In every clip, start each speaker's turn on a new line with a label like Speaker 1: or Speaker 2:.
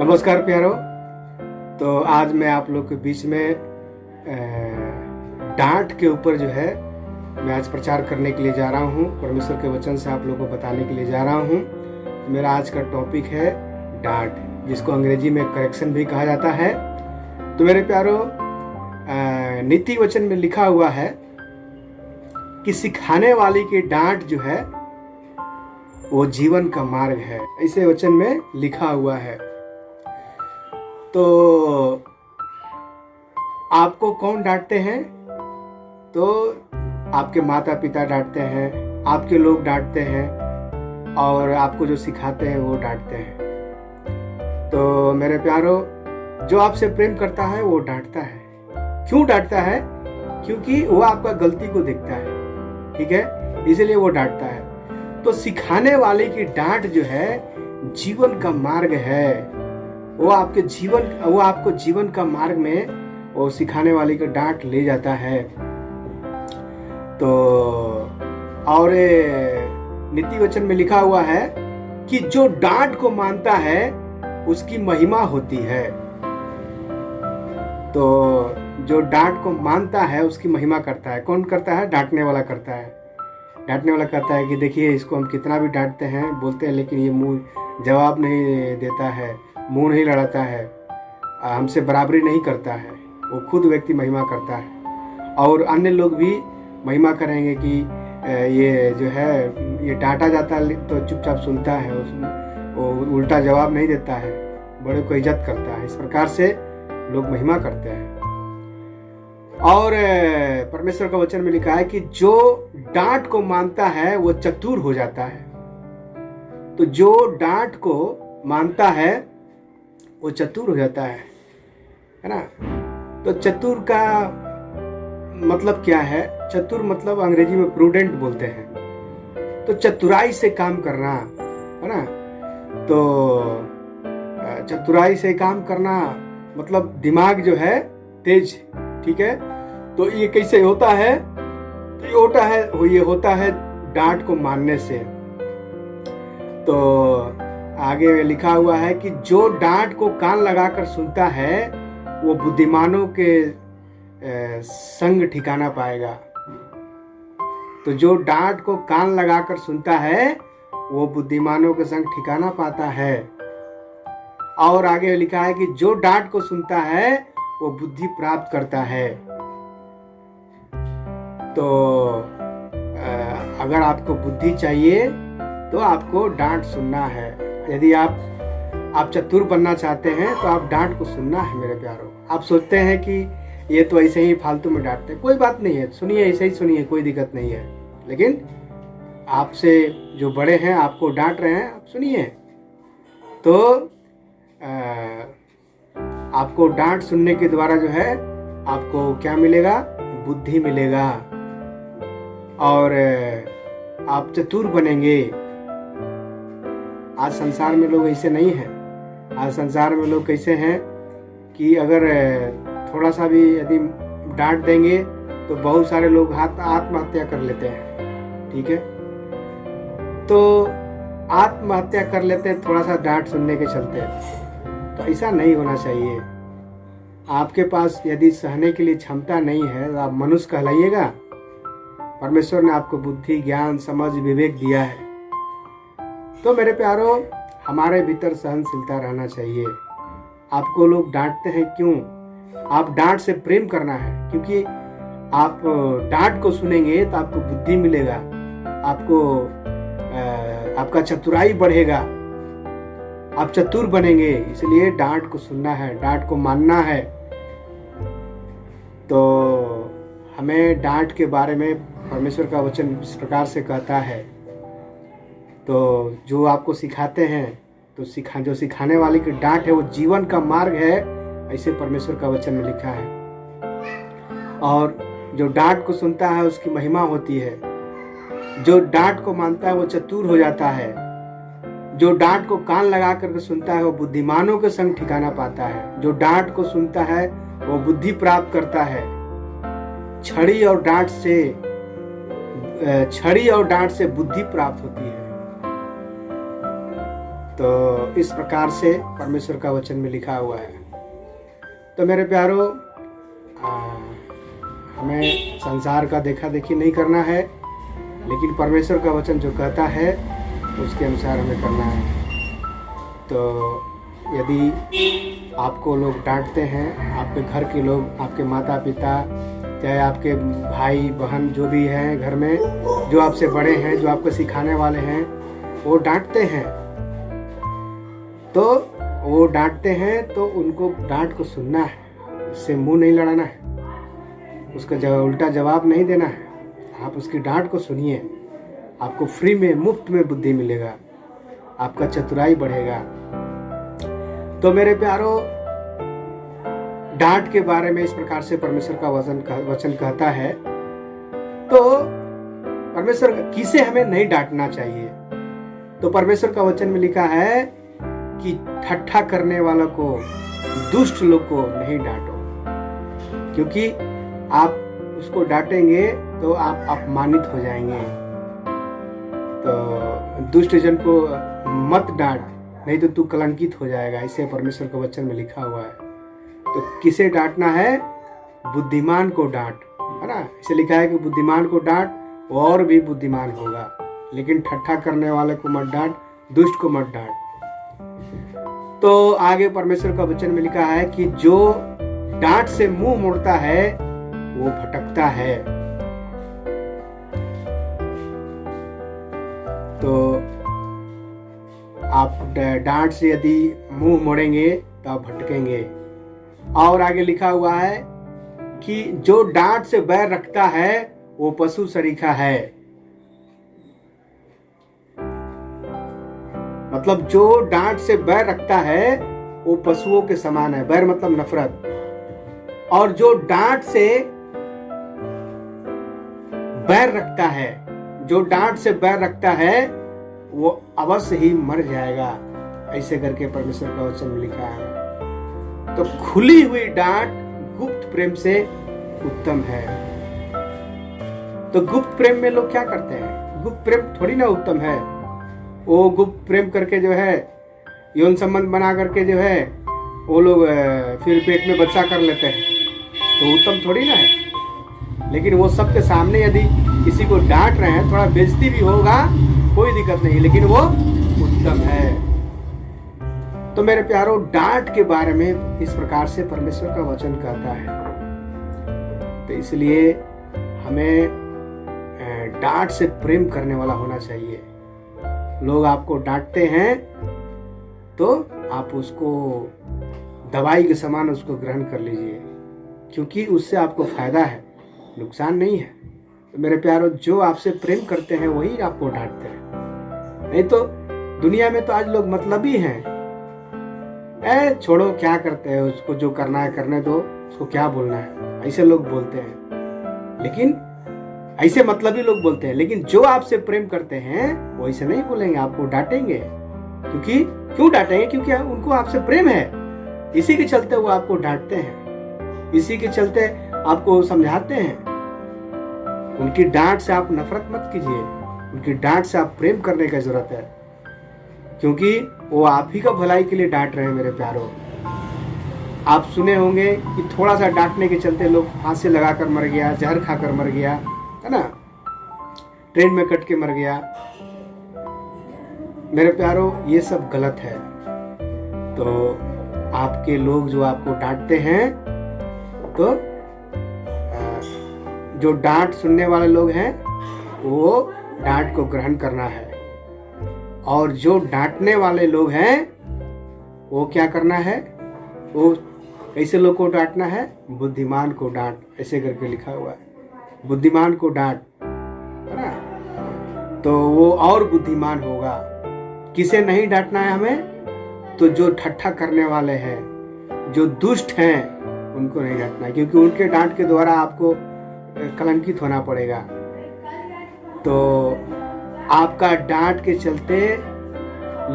Speaker 1: नमस्कार प्यारो। तो आज मैं आप लोग के बीच में डांट के ऊपर जो है मैं आज प्रचार करने के लिए जा रहा हूँ। परमेश्वर के वचन से आप लोगों को बताने के लिए जा रहा हूँ। मेरा आज का टॉपिक है डांट, जिसको अंग्रेजी में करेक्शन भी कहा जाता है। तो मेरे प्यारो, नीति वचन में लिखा हुआ है कि सिखाने वाले की डांट जो है वो जीवन का मार्ग है, ऐसे वचन में लिखा हुआ है। तो आपको कौन डांटते हैं? तो आपके माता पिता डांटते हैं, आपके लोग डांटते हैं, और आपको जो सिखाते हैं वो डांटते हैं। तो मेरे प्यारो, जो आपसे प्रेम करता है वो डांटता है। क्यों डांटता है? क्योंकि वो आपका गलती को देखता है, ठीक है, इसलिए वो डांटता है। तो सिखाने वाले की डांट जो है जीवन का मार्ग है। वो आपको जीवन का मार्ग में वो सिखाने वाले का डांट ले जाता है। तो और नीति वचन में लिखा हुआ है कि जो डांट को मानता है उसकी महिमा होती है। तो जो डांट को मानता है उसकी महिमा करता है। कौन करता है? डांटने वाला करता है। डांटने वाला कहता है कि देखिए, इसको हम कितना भी डांटते हैं, बोलते हैं, लेकिन ये मुंह जवाब नहीं देता है, मुंह नहीं लड़ाता है, हमसे बराबरी नहीं करता है। वो खुद व्यक्ति महिमा करता है और अन्य लोग भी महिमा करेंगे कि ये जो है ये डांटा जाता है तो चुपचाप सुनता है, वो उल्टा जवाब नहीं देता है, बड़े को इज्जत करता है। इस प्रकार से लोग महिमा करते हैं। और परमेश्वर का वचन में लिखा है कि जो डांट को मानता है वो चतुर हो जाता है। तो जो डांट को मानता है वो चतुर हो जाता है ना। तो चतुर का मतलब क्या है? चतुर मतलब अंग्रेजी में प्रूडेंट बोलते हैं। तो चतुराई से काम करना, है ना। तो चतुराई से काम करना मतलब दिमाग जो है तेज, ठीक है। तो ये कैसे होता है? तो ये होता है डांट को मानने से। तो आगे में लिखा हुआ है कि जो डांट को कान लगाकर सुनता है वो बुद्धिमानों के संग ठिकाना पाएगा। तो जो डांट को कान लगाकर सुनता है वो बुद्धिमानों के संग ठिकाना पाता है। और आगे लिखा है कि जो डांट को सुनता है वो बुद्धि प्राप्त करता है। तो अगर आपको बुद्धि चाहिए तो आपको डांट सुनना है। यदि आप चतुर बनना चाहते हैं तो आप डांट को सुनना है मेरे प्यारों। आप सोचते हैं कि ये तो ऐसे ही फालतू में डांटते हैं, कोई बात नहीं है, सुनिए, ऐसे ही सुनिए, कोई दिक्कत नहीं है। लेकिन आपसे जो बड़े हैं आपको डांट रहे हैं, आप सुनिए। तो आपको डांट सुनने के द्वारा जो है आपको क्या मिलेगा? बुद्धि मिलेगा और आप चतुर बनेंगे। आज संसार में लोग ऐसे नहीं हैं। आज संसार में लोग कैसे हैं कि अगर थोड़ा सा भी यदि डांट देंगे तो बहुत सारे लोग आत्महत्या कर लेते हैं, ठीक है। तो आत्महत्या कर लेते हैं थोड़ा सा डांट सुनने के चलते। तो ऐसा नहीं होना चाहिए। आपके पास यदि सहने के लिए क्षमता नहीं है तो आप मनुष्य कहलाइएगा। परमेश्वर ने आपको बुद्धि, ज्ञान, समझ, विवेक दिया है। तो मेरे प्यारो, हमारे भीतर सहनशीलता रहना चाहिए। आपको लोग डांटते हैं, क्यों? आप डांट से प्रेम करना है, क्योंकि आप डांट को सुनेंगे तो आपको बुद्धि मिलेगा, आपका चतुराई बढ़ेगा, आप चतुर बनेंगे। इसलिए डांट को सुनना है, डांट को मानना है। तो हमें डांट के बारे में परमेश्वर का वचन इस प्रकार से कहता है। तो जो आपको सिखाते हैं, तो जो सिखाने वाले की डांट है वो जीवन का मार्ग है, ऐसे परमेश्वर का वचन में लिखा है। और जो डांट को सुनता है उसकी महिमा होती है। जो डांट को मानता है वो चतुर हो जाता है। जो डांट को कान लगा करके सुनता है वो बुद्धिमानों के संग ठिकाना पाता है। जो डांट को सुनता है वो बुद्धि प्राप्त करता है। छड़ी और डांट से बुद्धि प्राप्त होती है। तो इस प्रकार से परमेश्वर का वचन में लिखा हुआ है। तो मेरे प्यारो, हमें संसार का देखा देखी नहीं करना है, लेकिन परमेश्वर का वचन जो कहता है उसके अनुसार हमें करना है। तो यदि आपको लोग डांटते हैं, आपके घर के लोग, आपके माता पिता, चाहे आपके भाई बहन जो भी हैं घर में, जो आपसे बड़े हैं, जो आपको सिखाने वाले हैं, वो डांटते हैं, तो उनको डांट को सुनना है, उससे मुंह नहीं लड़ाना है, उसका उल्टा जवाब नहीं देना है। आप उसकी डांट को सुनिए, आपको फ्री में, मुफ्त में बुद्धि मिलेगा, आपका चतुराई बढ़ेगा। तो मेरे प्यारो, डांट के बारे में इस प्रकार से परमेश्वर का वचन कहता है। तो परमेश्वर किसे हमें नहीं डांटना चाहिए? तो परमेश्वर का वचन में लिखा है कि ठट्ठा करने वालों को, दुष्ट लोग को नहीं डांटो, क्योंकि आप उसको डांटेंगे तो आप अपमानित हो जाएंगे। तो दुष्ट जन को मत डांट, नहीं तो तू कलंकित हो जाएगा, इसे परमेश्वर के वचन में लिखा हुआ है। तो किसे डांटना है? बुद्धिमान को डांट, है ना। इसे लिखा है कि बुद्धिमान को डांट और भी बुद्धिमान होगा, लेकिन ठट्ठा करने वाले को मत डांट, दुष्ट को मत डांट। तो आगे परमेश्वर का वचन में लिखा है कि जो डांट से मुंह मोड़ता है वो भटकता है। तो आप डांट से यदि मुंह मोड़ेंगे तो आप भटकेंगे। और आगे लिखा हुआ है कि जो डांट से बैर रखता है वो पशु सरीखा है। मतलब जो डांट से बैर रखता है वो पशुओं के समान है। बैर मतलब नफरत। और जो डांट से बैर रखता है, जो डांट से बैर रखता है वो अवश्य ही मर जाएगा। ऐसे करके परमेश्वर का वचन में लिखा है। तो खुली हुई डांट गुप्त प्रेम से उत्तम है। तो गुप्त प्रेम में लोग क्या करते हैं? गुप्त प्रेम थोड़ी ना उत्तम है। वो गुप्त प्रेम करके जो है, यौन संबंध बना करके जो है, वो लोग फिर पेट में बच्चा कर लेते हैं, तो उत्तम थोड़ी ना है। लेकिन वो सबके सामने यदि किसी को डांट रहे हैं, थोड़ा बेइज्जती भी होगा, कोई दिक्कत नहीं, लेकिन वो उत्तम है। तो मेरे प्यारो, डांट के बारे में इस प्रकार से परमेश्वर का वचन कहता है। तो इसलिए हमें डांट से प्रेम करने वाला होना चाहिए। लोग आपको डांटते हैं तो आप उसको दवाई के समान उसको ग्रहण कर लीजिए, क्योंकि उससे आपको फायदा है, नुकसान नहीं है। तो मेरे प्यारो, जो आपसे प्रेम करते हैं वही आपको डांटते हैं। नहीं तो दुनिया में तो आज लोग मतलबी हैं। छोड़ो, क्या करते हैं, उसको जो करना है करने दो, उसको क्या बोलना है, ऐसे लोग बोलते हैं। लेकिन ऐसे मतलबी लोग बोलते हैं। लेकिन जो आपसे प्रेम करते हैं वो ऐसे नहीं बोलेंगे, आपको डांटेंगे। क्यों डांटेंगे? क्योंकि उनको आपसे प्रेम है, इसी के चलते वो आपको डांटते हैं, इसी के चलते आपको समझाते हैं। उनकी डांट से आप नफरत मत कीजिए, उनकी डांट से आप प्रेम करने की जरूरत है, क्योंकि वो आप ही का भलाई के लिए डांट रहे हैं। मेरे प्यारो, आप सुने होंगे कि थोड़ा सा डांटने के चलते लोग फांसी लगाकर मर गया, जहर खाकर मर गया, है ना, ट्रेन में कट के मर गया। मेरे प्यारो, ये सब गलत है। तो आपके लोग जो आपको डांटते हैं, तो जो डांट सुनने वाले लोग हैं वो डांट को ग्रहण करना है, और जो डांटने वाले लोग हैं वो क्या करना है? वो कैसे लोग को डांटना है? बुद्धिमान को डांट, ऐसे करके लिखा हुआ है, बुद्धिमान को डांट, है ना। तो वो और बुद्धिमान होगा। किसे नहीं डांटना है हमें? तो जो ठट्ठा करने वाले हैं, जो दुष्ट हैं, उनको नहीं डांटना है, क्योंकि उनके डांट के द्वारा आपको कलंकित होना पड़ेगा। तो आपका डांट के चलते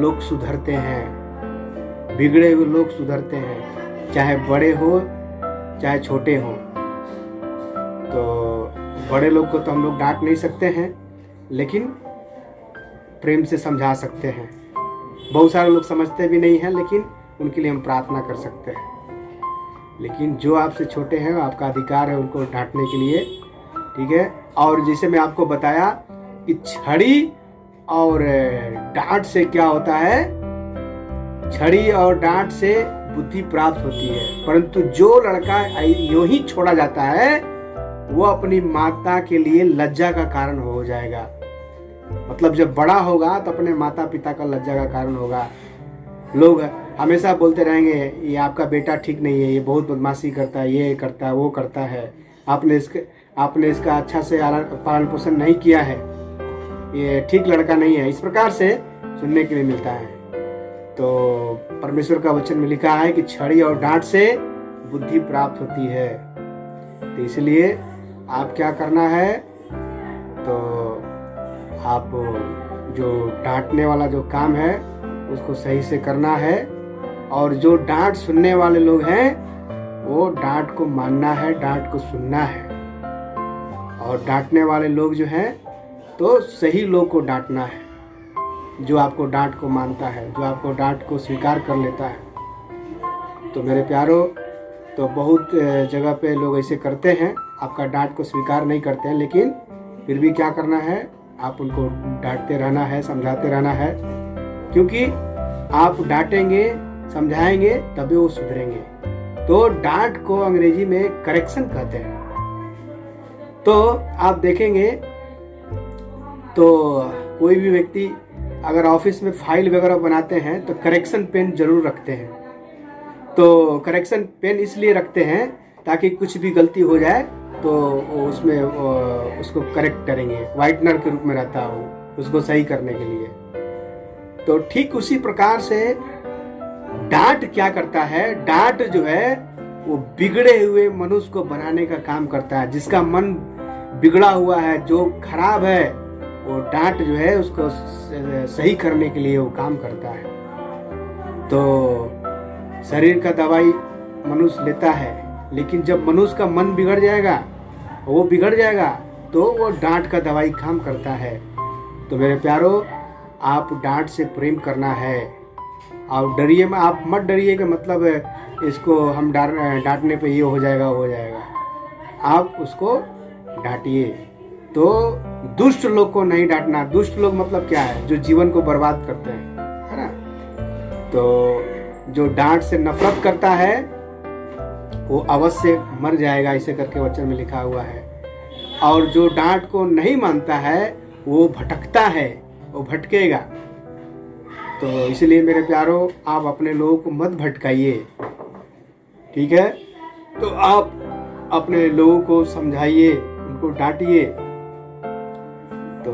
Speaker 1: लोग सुधरते हैं, बिगड़े हुए लोग सुधरते हैं, चाहे बड़े हो चाहे छोटे हो। तो बड़े लोग को तो हम लोग डांट नहीं सकते हैं, लेकिन प्रेम से समझा सकते हैं। बहुत सारे लोग समझते भी नहीं हैं, लेकिन उनके लिए हम प्रार्थना कर सकते हैं। लेकिन जो आपसे छोटे हैं आपका अधिकार है उनको डांटने के लिए, ठीक है। और जैसे मैं आपको बताया कि छड़ी और डांट से क्या होता है, छड़ी और डांट से बुद्धि प्राप्त होती है, परंतु जो लड़का यूं ही छोड़ा जाता है वो अपनी माता के लिए लज्जा का कारण हो जाएगा। मतलब जब बड़ा होगा तो अपने माता पिता का लज्जा का कारण होगा। लोग हमेशा बोलते रहेंगे ये आपका बेटा ठीक नहीं है, ये बहुत बदमाशी करता है, ये करता है, वो करता है, आपने इसका अच्छा से पालन पोषण नहीं किया है, ये ठीक लड़का नहीं है। इस प्रकार से सुनने के लिए मिलता है। तो परमेश्वर का वचन में लिखा है कि छड़ी और डांट से बुद्धि प्राप्त होती है। तो इसलिए आप क्या करना है, तो आप जो डांटने वाला जो काम है उसको सही से करना है। और जो डांट सुनने वाले लोग हैं वो डांट को मानना है, डांट को सुनना है। और डांटने वाले लोग जो हैं तो सही लोग को डांटना है, जो आपको डांट को मानता है, जो आपको डांट को स्वीकार कर लेता है। तो मेरे प्यारों, तो बहुत जगह पे लोग ऐसे करते हैं, आपका डांट को स्वीकार नहीं करते हैं, लेकिन फिर भी क्या करना है, आप उनको डांटते रहना है, समझाते रहना है। क्योंकि आप डांटेंगे, समझाएंगे तभी वो सुधरेंगे। तो डांट को अंग्रेजी में करेक्शन कहते हैं। तो आप देखेंगे तो कोई भी व्यक्ति अगर ऑफिस में फाइल वगैरह बनाते हैं तो करेक्शन पेन जरूर रखते हैं। तो करेक्शन पेन इसलिए रखते हैं ताकि कुछ भी गलती हो जाए तो उसमें उसको करेक्ट करेंगे, वाइटनर के रूप में रहता है वो, उसको सही करने के लिए। तो ठीक उसी प्रकार से डांट क्या करता है, डांट जो है वो बिगड़े हुए मनुष्य को बनाने का काम करता है। जिसका मन बिगड़ा हुआ है, जो खराब है, वो डांट जो है उसको सही करने के लिए वो काम करता है। तो शरीर का दवाई मनुष्य लेता है, लेकिन जब मनुष्य का मन बिगड़ जाएगा, वो बिगड़ जाएगा, तो वो डांट का दवाई काम करता है। तो मेरे प्यारों, आप डांट से प्रेम करना है। और डरिए में, आप मत डरिए कि मतलब इसको हम डांटने पे ये हो जाएगा, वो हो जाएगा। आप उसको डांटिए। तो दुष्ट लोग को नहीं डांटना। दुष्ट लोग मतलब क्या है, जो जीवन को बर्बाद करते हैं, है ना। तो जो डांट से नफरत करता है वो अवश्य मर जाएगा, इसे करके वचन में लिखा हुआ है। और जो डांट को नहीं मानता है वो भटकता है, वो भटकेगा। तो इसलिए मेरे प्यारों, आप अपने लोगों को मत भटकाइए, ठीक है। तो आप अपने लोगों को समझाइए, उनको डांटिए। तो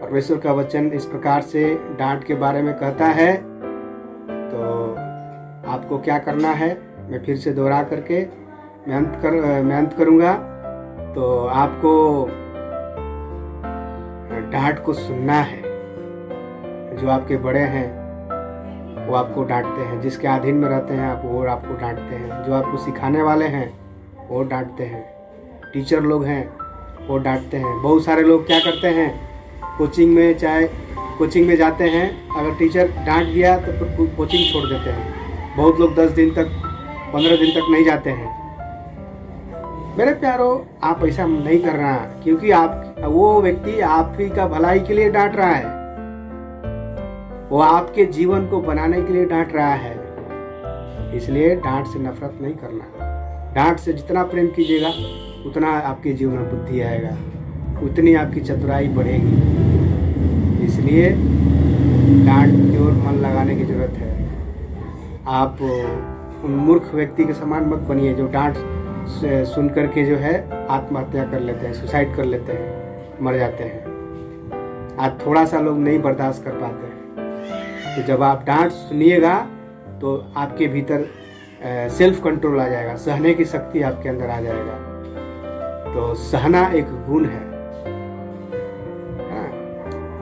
Speaker 1: परमेश्वर का वचन इस प्रकार से डांट के बारे में कहता है। तो आपको क्या करना है, मैं फिर से दोहरा करके मैं अंत करूंगा। तो आपको डांट को सुनना है। जो आपके बड़े हैं वो आपको डांटते हैं, जिसके अधीन में रहते हैं आप, वो आपको डांटते हैं। जो आपको सिखाने वाले हैं वो डांटते हैं। टीचर लोग हैं वो डांटते हैं। बहुत सारे लोग क्या करते हैं, कोचिंग में, चाहे कोचिंग में जाते हैं, अगर टीचर डांट दिया तो फिर कोचिंग छोड़ देते हैं। बहुत लोग 10 दिन तक, 15 दिन तक नहीं जाते हैं। मेरे प्यारों, आप ऐसा नहीं करना, क्योंकि वो व्यक्ति आप ही का भलाई के लिए डांट रहा है। वो आपके जीवन को बनाने के लिए डांट रहा है। इसलिए डांट से नफरत नहीं करना। डांट से जितना प्रेम कीजिएगा उतना आपके जीवन में बुद्धि आएगा, उतनी आपकी चतुराई बढ़ेगी। इसलिए डांट की ओर मन लगाने की जरूरत है। आप उन मूर्ख व्यक्ति के समान मत बनिए जो डांट सुन करके जो है आत्महत्या कर लेते हैं, सुसाइड कर लेते हैं, मर जाते हैं। आज थोड़ा सा लोग नहीं बर्दाश्त कर पाते हैं। तो जब आप डांट सुनिएगा तो आपके भीतर सेल्फ कंट्रोल आ जाएगा, सहने की शक्ति आपके अंदर आ जाएगा। तो सहना एक गुण है,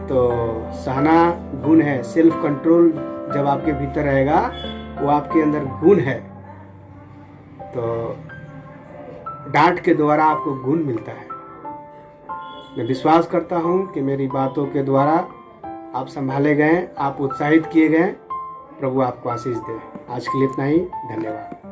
Speaker 1: तो सहना गुण है। सेल्फ कंट्रोल जब आपके भीतर रहेगा वो आपके अंदर गुण है। तो डांट के द्वारा आपको गुण मिलता है। मैं विश्वास करता हूँ कि मेरी बातों के द्वारा आप संभाले गए, आप उत्साहित किए गए। प्रभु आपको आशीष दे। आज के लिए इतना ही, धन्यवाद।